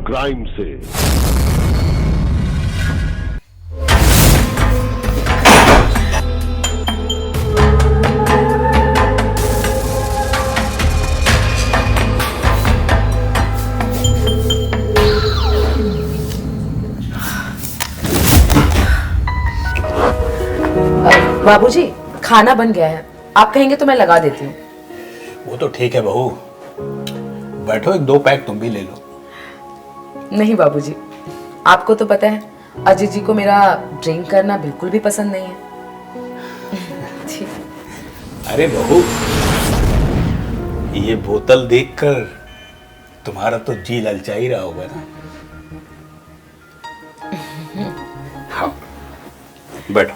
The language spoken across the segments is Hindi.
क्राइम से। बाबूजी, खाना बन गया है, आप कहेंगे तो मैं लगा देती हूँ। वो तो ठीक है बहू, बैठो, एक दो पैक तुम भी ले लो। नहीं बाबूजी, आपको तो पता है अजय जी को मेरा ड्रिंक करना बिल्कुल भी पसंद नहीं है। अरे बहू, ये बोतल देखकर तुम्हारा तो जी ललचा ही रहा होगा ना। हाँ, बैठो,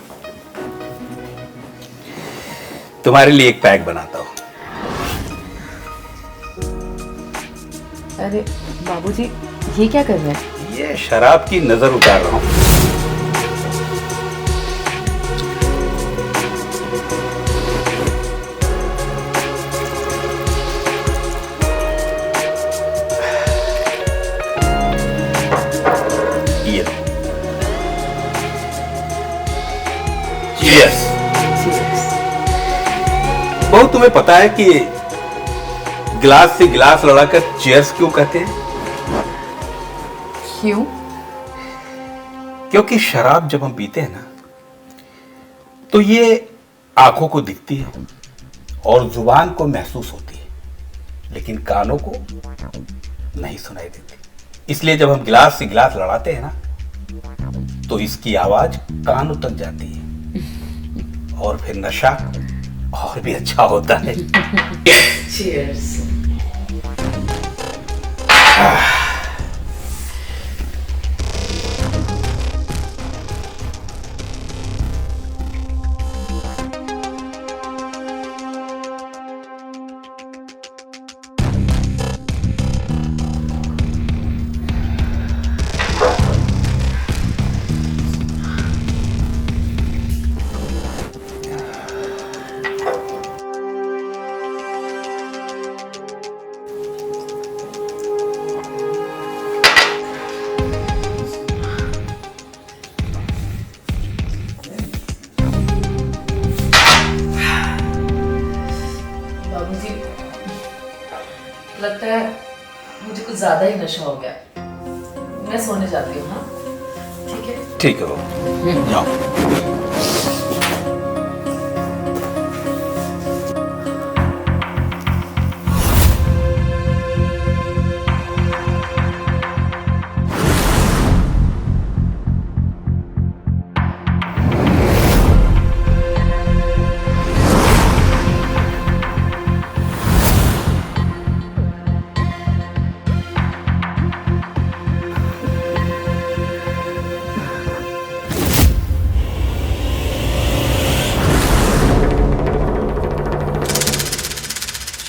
तुम्हारे लिए एक पैक बनाता हूं। अरे बाबूजी, ये क्या कर रहे हैं? ये शराब की नजर उतार रहा हूं। ये लो। Cheers। बहुत तुम्हें पता है कि गिलास से गिलास लड़ाकर चीयर्स क्यों कहते हैं? क्यों? क्योंकि शराब जब हम पीते हैं ना, तो ये आंखों को दिखती है और जुबान को महसूस होती है, लेकिन कानों को नहीं सुनाई देती। इसलिए जब हम गिलास से गिलास लड़ाते हैं ना, तो इसकी आवाज कानों तक जाती है और फिर नशा और भी अच्छा होता है। Cheers। लगता है मुझे कुछ ज्यादा ही नशा हो गया, मैं सोने जाती हूँ। हाँ ठीक है। ठीक है वो, जाओ।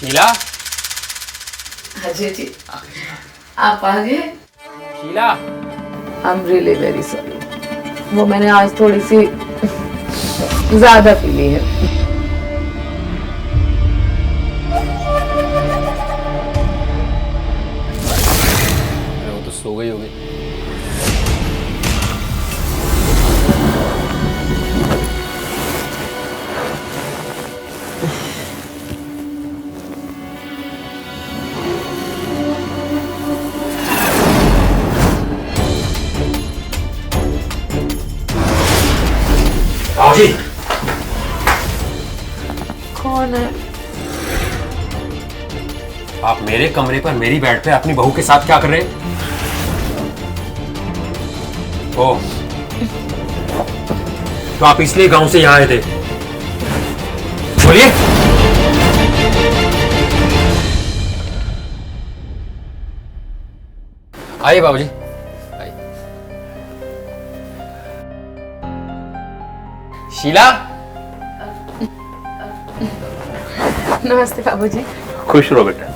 शीला, अजय जी आप आ गए? Sheela, I am really very sorry, वो मैंने आज थोड़ी सी ज्यादा पी ली है। वो तो सो गई होगी। जी, कौन है? आप मेरे कमरे पर मेरी बेड पे अपनी बहू के साथ क्या कर रहे हैं? ओ, तो आप इसलिए गांव से यहाँ आए थे? बोलिए। आइए बाबूजी, आइए। शीला, नमस्ते बाबूजी। खुश रहो बेटा।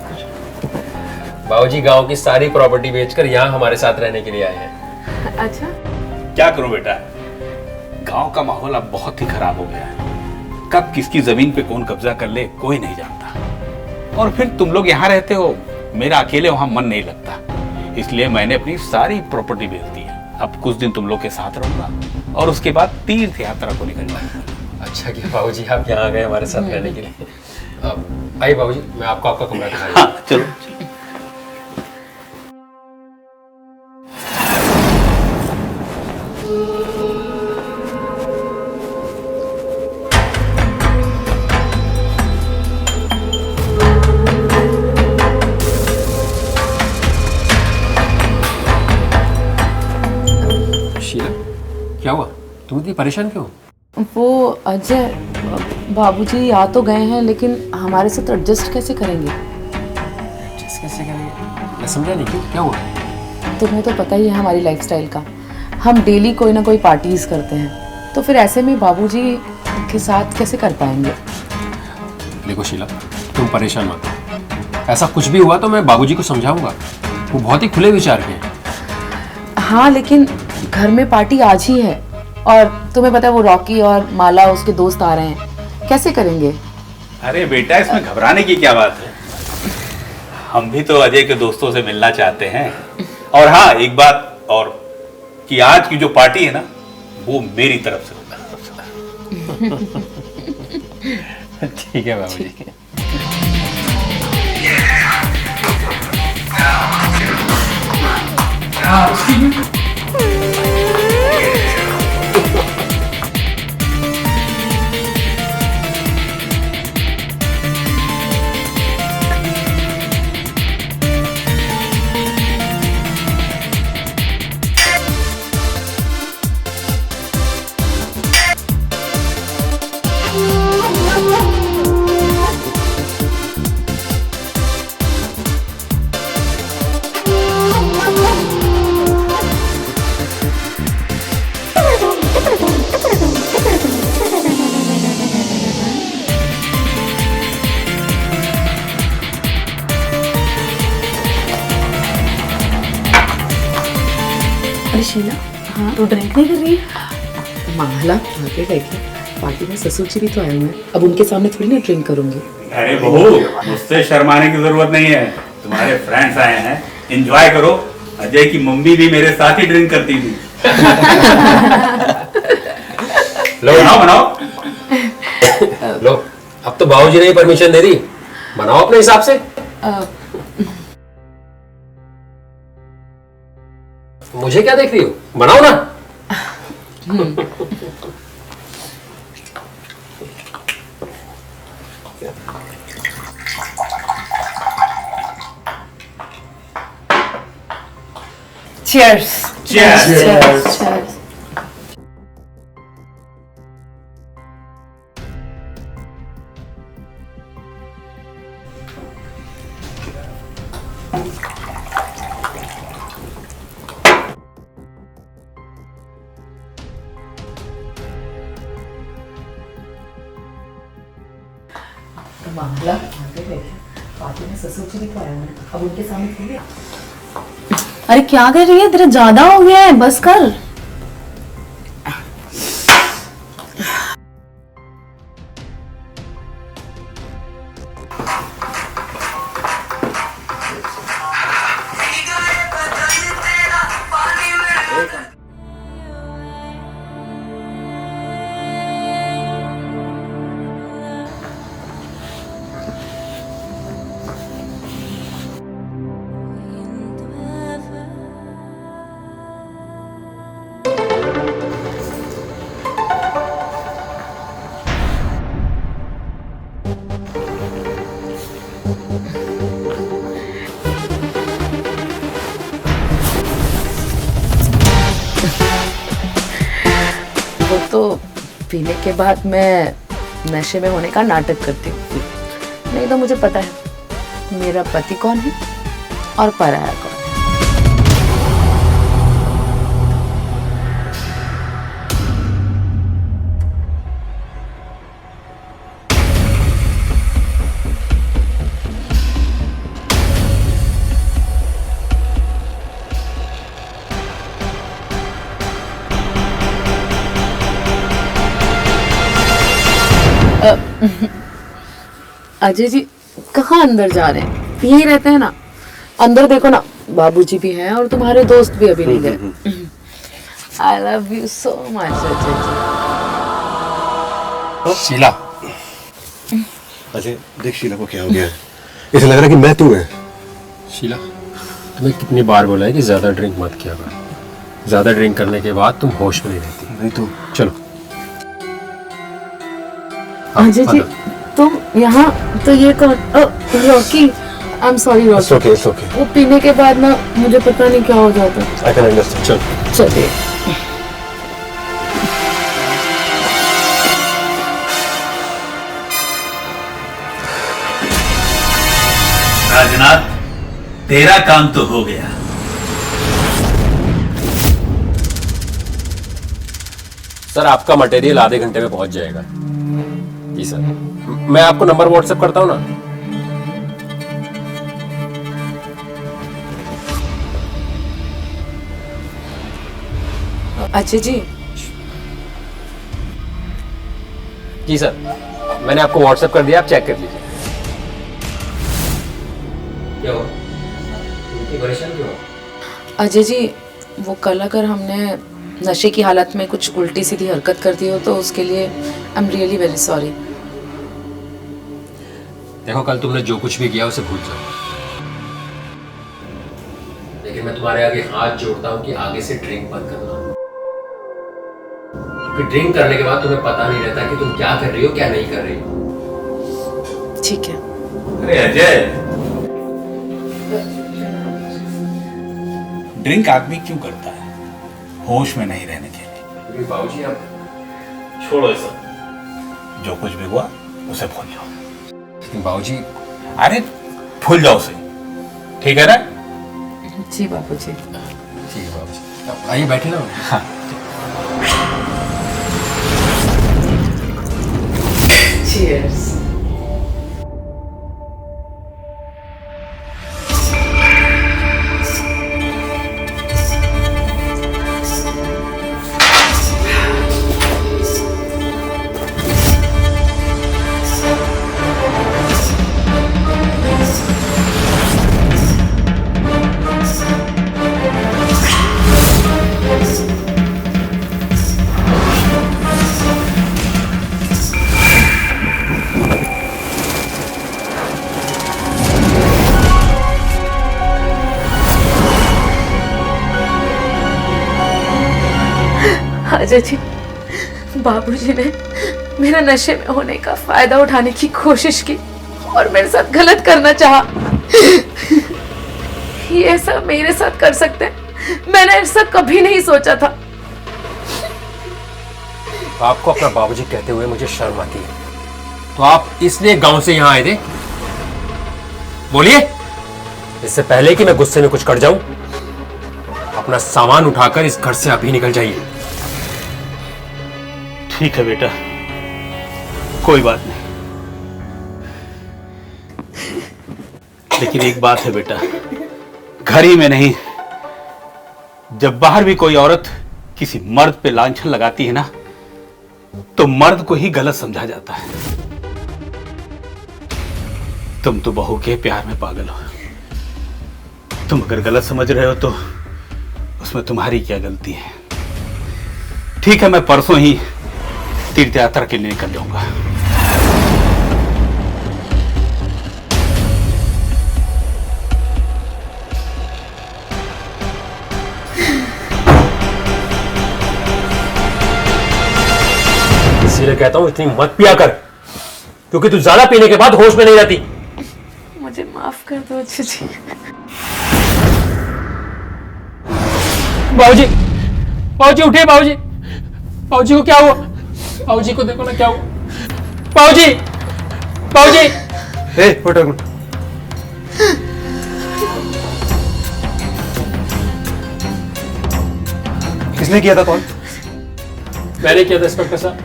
बाबूजी गांव की सारी प्रॉपर्टी बेचकर यहाँ हमारे साथ रहने के लिए आए हैं। अच्छा, क्या करो बेटा, गांव का माहौल अब बहुत ही खराब हो गया है। कब किसकी जमीन पे कौन कब्जा कर ले कोई नहीं जानता। और फिर तुम लोग यहाँ रहते हो, मेरा अकेले वहां मन नहीं लगता। इसलिए मैंने अपनी सारी प्रॉपर्टी बेच दी है। अब कुछ दिन तुम लोग के साथ रहूंगा और उसके बाद तीर्थ यात्रा को निकल जाऊंगा। अच्छा किया बाबूजी, आप यहाँ आ गए हमारे साथ रहने के लिए। आइए बाबूजी, मैं आपको आपका कमरा दिखाऊंगा। हाँ चलो। शीला, क्या हुआ? तुम इतनी परेशान क्यों? वो अजय, बाबूजी आ तो गए हैं लेकिन हमारे साथ एडजस्ट कैसे करेंगे? कैसे करेंगे? मैं समझा नहीं, क्यों, क्या हुआ? तुम्हें तो पता ही है हमारी लाइफस्टाइल का। हम डेली कोई ना कोई पार्टीज करते हैं, तो फिर ऐसे में बाबूजी के साथ कैसे कर पाएंगे? देखो शीला, तुम परेशान मत हो। ऐसा कुछ भी हुआ तो मैं बाबूजी को समझाऊंगा। वो बहुत ही खुले विचार के हैं। हाँ, लेकिन घर में पार्टी आज ही है और तुम्हें पता है वो रॉकी और माला उसके दोस्त आ रहे हैं, कैसे करेंगे? अरे बेटा, इसमें घबराने की क्या बात है? हम भी तो अजय के दोस्तों से मिलना चाहते हैं। और हाँ, एक बात और, कि आज की जो पार्टी है ना, वो मेरी तरफ से होगा। ठीक है बाबूजी। अरे शीला, हाँ तो ड्रिंक नहीं कर रही है? माला आगे बैठे, पार्टी में ससुर जी भी तो आए हुए हैं, अब उनके सामने थोड़ी ना ड्रिंक करूंगी। अरे बहू, मुझसे शर्माने की जरूरत नहीं है। तुम्हारे फ्रेंड्स आए हैं, एंजॉय करो। अजय की मम्मी भी मेरे साथ ही ड्रिंक करती थी। लो बनाओ बनाओ। लो, अब तो बाबूजी ने परमिशन दे दी, बनाओ अपने हिसाब से। मुझे क्या देख रही हो, बनाओ ना। Cheers. Cheers. Cheers. Cheers. मामला आगे बैठे, पार्टी में ससुर जी भी तो आए हुए हैं, अब उनके सामने थोड़ी। अरे क्या कर रही है, तेरा ज्यादा हो गया है, बस कर। वो तो पीने के बाद मैं नशे में होने का नाटक करती हूँ, नहीं तो मुझे पता है मेरा पति कौन है और पराया कौन है। अजय जी कहाँ अंदर जा रहे हैं? यहीं रहते हैं ना, अंदर देखो ना, बाबूजी भी हैं और तुम्हारे दोस्त भी अभी नहीं गए। I love you so much Ajay ji. Sheela, Ajay देख शीला को क्या हो गया है, ऐसा लग रहा है कि मैं तू है। शीला, तुम्हें कितनी बार बोला है कि ज्यादा ड्रिंक मत किया कर। ज्यादा ड्रिंक करने के बाद तुम होश में नहीं रहती। नहीं तो चलो। अजय जी तुम यहाँ, तो ये कौन? Rocky, I am sorry it's Rocky. Okay, it's okay, वो पीने के बाद ना मुझे पता नहीं क्या हो जाता। I can understand. चलो। चलिए। राजनाथ, तेरा काम तो हो गया। सर, आपका मटेरियल आधे घंटे में पहुंच जाएगा। जी सर, मैं आपको नंबर व्हाट्सएप करता हूं ना। अजय जी, जी सर, मैंने आपको व्हाट्सएप कर दिया, आप चेक कर लीजिए। क्या हो? इतनी परेशान क्यों हो? अजय जी वो कल अगर हमने नशे की हालत में कुछ उल्टी सीधी हरकत कर दी हो तो उसके लिए आई एम रियली वेरी सॉरी। देखो, कल तुमने जो कुछ भी किया उसे भूल जाओ, लेकिन मैं तुम्हारे आगे हाथ जोड़ता हूं कि आगे से ड्रिंक मत करना। क्योंकि ड्रिंक करने के बाद तुम्हें पता नहीं रहता कि तुम क्या कर रही हो, क्या नहीं कर रही हो। ठीक है। अरे अजय, ड्रिंक आदमी क्यों करता है? होश में नहीं रहने के लिए। बाबूजी, आप छोड़ो ये सब, जो कुछ भी हुआ उसे भूल जाओ। लेकिन बाबूजी, अरे भूल जाओ उसे, ठीक है ना? जी बाबूजी। ठीक है बाबूजी, आप आइए बैठे ना। हाँ। Cheers. अजय जी, बाबूजी ने मेरा नशे में होने का फायदा उठाने की कोशिश की और मेरे साथ गलत करना चाहा। ये सब मेरे साथ कर सकते हैं, मैंने ऐसा कभी नहीं सोचा था। आपको अपना बाबूजी कहते हुए मुझे शर्म आती है। तो आप इसलिए गांव से यहां आए थे? बोलिए, इससे पहले कि मैं गुस्से में कुछ कर जाऊं, अपना सामान उठाकर इस घर से अभी निकल जाइए। ठीक है बेटा, कोई बात नहीं, लेकिन एक बात है बेटा, घर ही में नहीं, जब बाहर भी कोई औरत किसी मर्द पे लांछन लगाती है ना, तो मर्द को ही गलत समझा जाता है। तुम तो बहू के प्यार में पागल हो। तुम अगर गलत समझ रहे हो तो उसमें तुम्हारी क्या गलती है? ठीक है, मैं परसों ही तीर्थ यात्रा के लिए निकल जाऊंगा। इसीलिए कहता हूं इतनी मत पिया कर, क्योंकि तू ज्यादा पीने के बाद होश में नहीं रहती। मुझे माफ कर दो अजय जी। बाबूजी, बाबूजी उठिए। बाबूजी, बाबूजी को क्या हुआ? बाबूजी को देखो ना क्या हुआ। बाबूजी, बाबूजी। ए, उठ उठ। किसने किया था? कौन? मैंने किया था इंस्पेक्टर साहब।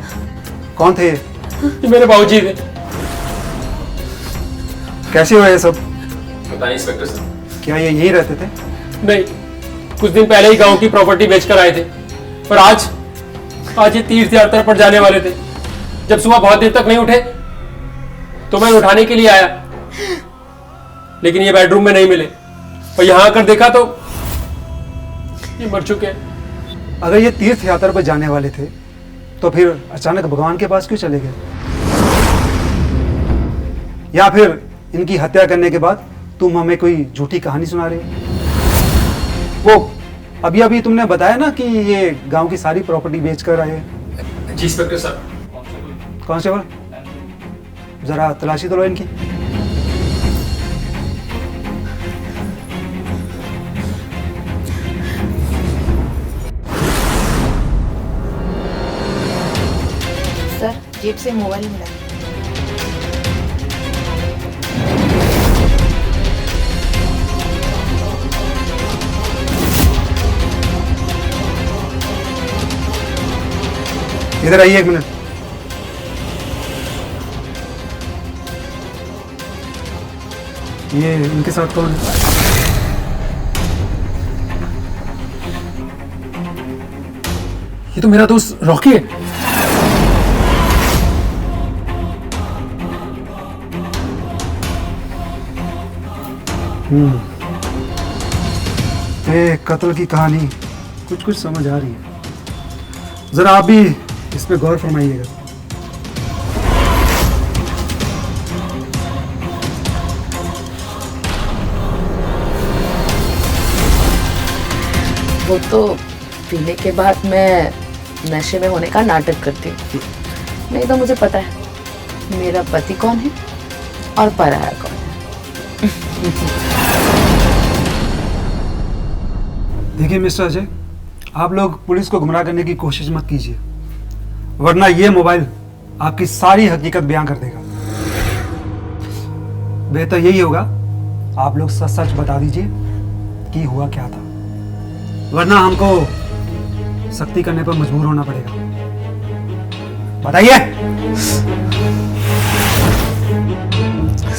कौन थे? ये मेरे बाबूजी थे। कैसे हुआ ये सब? पता नहीं इंस्पेक्टर साहब। क्या ये यहीं रहते थे? नहीं, कुछ दिन पहले ही गांव की प्रॉपर्टी बेचकर आए थे, पर आज ये तीर्थ यात्रा पर जाने वाले थे। जब सुबह बहुत देर तक नहीं उठे तो मैं उठाने के लिए आया, लेकिन ये बेडरूम में नहीं मिले। और यहाँ आकर देखा तो ये मर चुके हैं। अगर ये तीर्थ यात्रा पर जाने वाले थे तो फिर अचानक भगवान के पास क्यों चले गए? या फिर इनकी हत्या करने के बाद तुम हमें कोई झूठी कहानी सुना रही हो? वो अभी अभी तुमने बताया ना कि ये गांव की सारी प्रॉपर्टी बेच कर आए। जी इंस्पेक्टर सर। कांस्टेबल, जरा तलाशी तो लो इनकी। सर जेब से मोबाइल मिला। इधर आइए एक मिनट। ये इनके साथ कौन है? ये तो मेरा दोस्त रॉकी है। ये कत्ल की कहानी कुछ कुछ समझ आ रही है। जरा आप भी इस पे गौर फरमाइएगा। वो तो पीने के बाद मैं नशे में होने का नाटक करती हूँ, नहीं तो मुझे पता है मेरा पति कौन है और पराया कौन है। देखिए मिस्टर अजय, आप लोग पुलिस को गुमराह करने की कोशिश मत कीजिए, वरना ये मोबाइल आपकी सारी हकीकत बयां कर देगा। बेहतर यही होगा आप लोग सच सच बता दीजिए कि हुआ क्या था, वरना हमको सख्ती करने पर मजबूर होना पड़ेगा। बताइए।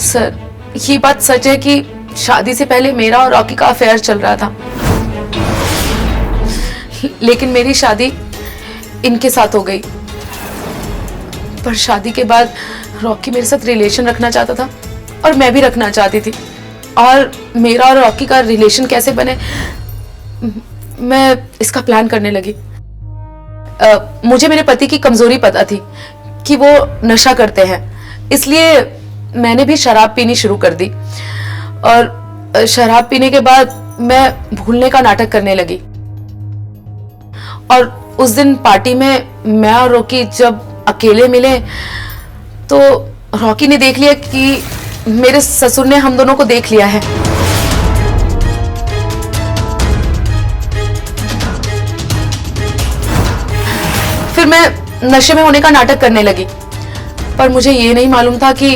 सर ये बात सच है कि शादी से पहले मेरा और रॉकी का अफेयर चल रहा था, लेकिन मेरी शादी इनके साथ हो गई। पर शादी के बाद रॉकी मेरे साथ रिलेशन रखना चाहता था और मैं भी रखना चाहती थी, और मेरा और रॉकी का रिलेशन कैसे बने मैं इसका प्लान करने लगी। मुझे मेरे पति की कमजोरी पता थी कि वो नशा करते हैं, इसलिए मैंने भी शराब पीनी शुरू कर दी, और शराब पीने के बाद मैं भूलने का नाटक करने लगी। और उस दिन पार्टी में मैं और रॉकी जब अकेले मिले तो रॉकी ने देख लिया कि मेरे ससुर ने हम दोनों को देख लिया है। फिर मैं नशे में होने का नाटक करने लगी, पर मुझे ये नहीं मालूम था कि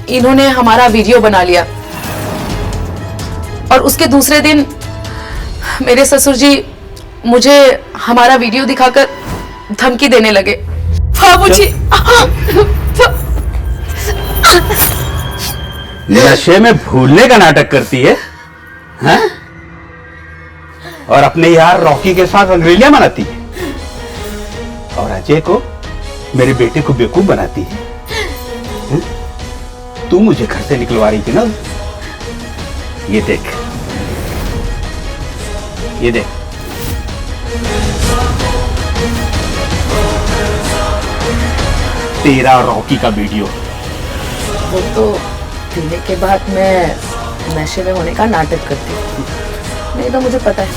इन्होंने हमारा वीडियो बना लिया। और उसके दूसरे दिन मेरे ससुर जी मुझे हमारा वीडियो दिखाकर धमकी देने लगे। बाबूजी, नशे में भूलने का नाटक करती है, हैं? और अपने यार रॉकी के साथ अंग्रेलियां मनाती है, और अजय को, मेरे बेटे को बेवकूफ बनाती है। हैं? तू मुझे घर से निकलवा रही थी ना। ये देख, ये देख, तेरा रॉकी का वीडियो। वो तो पीने के बाद मैं नशे में होने का नाटक करती हूँ, नहीं तो मुझे पता है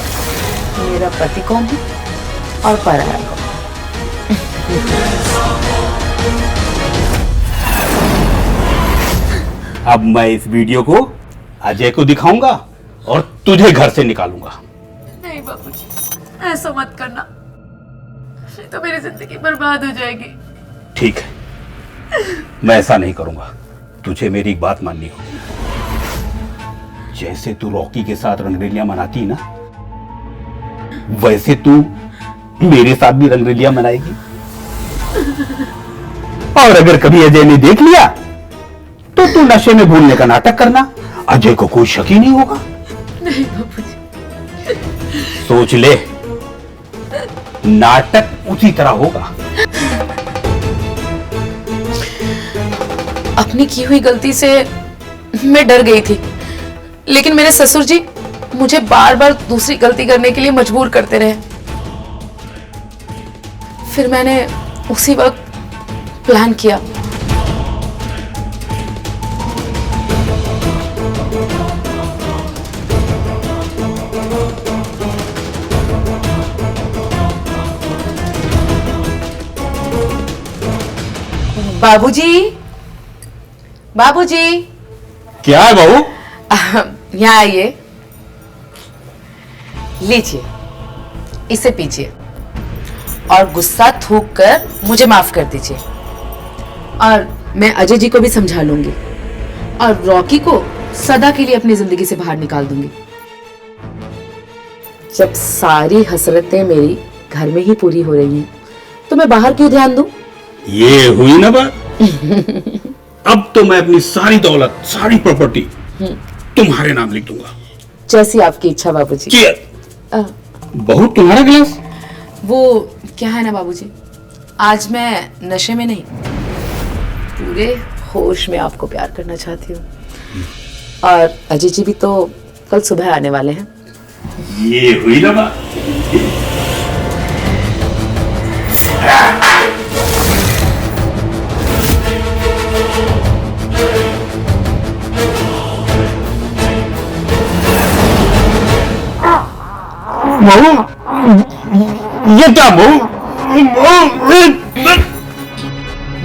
मेरा पति कौन है और पराया कौन। अब मैं इस वीडियो को अजय को दिखाऊंगा और तुझे घर से निकालूंगा। नहीं बाबूजी, ऐसा मत करना, नहीं तो मेरी जिंदगी बर्बाद हो जाएगी। ठीक है, मैं ऐसा नहीं करूंगा। तुझे मेरी एक बात माननी होगी। जैसे तू रॉकी के साथ रंगरेलियां मनाती ना, वैसे तू मेरे साथ भी रंगरेलियां मनाएगी। और अगर कभी अजय ने देख लिया तो तू नशे में भूलने का नाटक करना, अजय को कोई शक ही नहीं होगा। नहीं बाबूजी। सोच ले, नाटक उसी तरह होगा। अपनी की हुई गलती से मैं डर गई थी, लेकिन मेरे ससुर जी मुझे बार बार दूसरी गलती करने के लिए मजबूर करते रहे। फिर मैंने उसी वक्त प्लान किया। बाबूजी, बाबूजी, क्या है बहू? यहाँ आइए, लीजिए, इसे पीजिए और गुस्सा थूक कर मुझे माफ कर दीजिए। और मैं अजय जी को भी समझा लूंगी और रॉकी को सदा के लिए अपनी जिंदगी से बाहर निकाल दूंगी। जब सारी हसरतें मेरी घर में ही पूरी हो रही हैं, तो मैं बाहर क्यों ध्यान दूं? ये हुई ना बात। अब तो मैं अपनी सारी दौलत, सारी प्रॉपर्टी तुम्हारे नाम लिख दूंगा। जैसी आपकी इच्छा बाबूजी। चीयर। बहू तुम्हारा गिलास? वो क्या है ना बाबूजी, आज मैं नशे में नहीं, पूरे होश में आपको प्यार करना चाहती हूँ। और अजय जी भी तो कल सुबह आने वाले हैं। ये हुई ना बात। बहू, ये क्या बहू?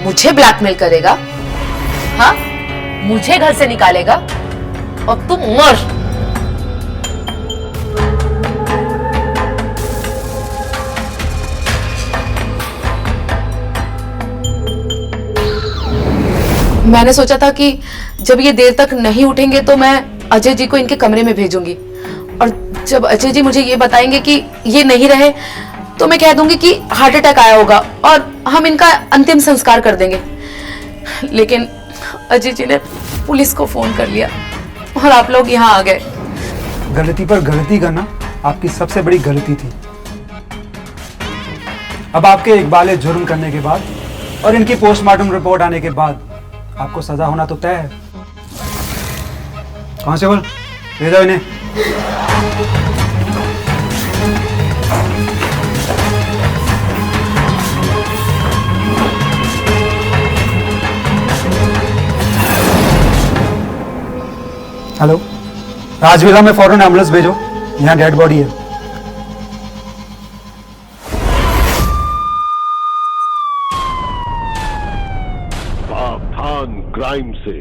मुझे ब्लैकमेल करेगा? हाँ, मुझे घर से निकालेगा और तुम मर। मैंने सोचा था कि जब ये देर तक नहीं उठेंगे तो मैं अजय जी को इनके कमरे में भेजूंगी, और जब अजय जी मुझे ये बताएंगे कि ये नहीं रहे तो मैं कह दूंगी कि हार्ट अटैक आया होगा और हम इनका अंतिम संस्कार कर देंगे। लेकिन अजय जी ने पुलिस को फोन कर लिया और आप लोग यहाँ आ गए। गलती पर गलती करना आपकी सबसे बड़ी गलती थी। अब आपके इकबाल जुर्म करने के बाद और इनकी पोस्टमार्टम रिपोर्ट आने के बाद आपको सजा होना तो तय है। कांस्टेबल, ले जाओ इन्हें। हेलो, राजविला में फौरन एम्बुलेंस भेजो, यहाँ डेड बॉडी है। सावधान क्राइम से।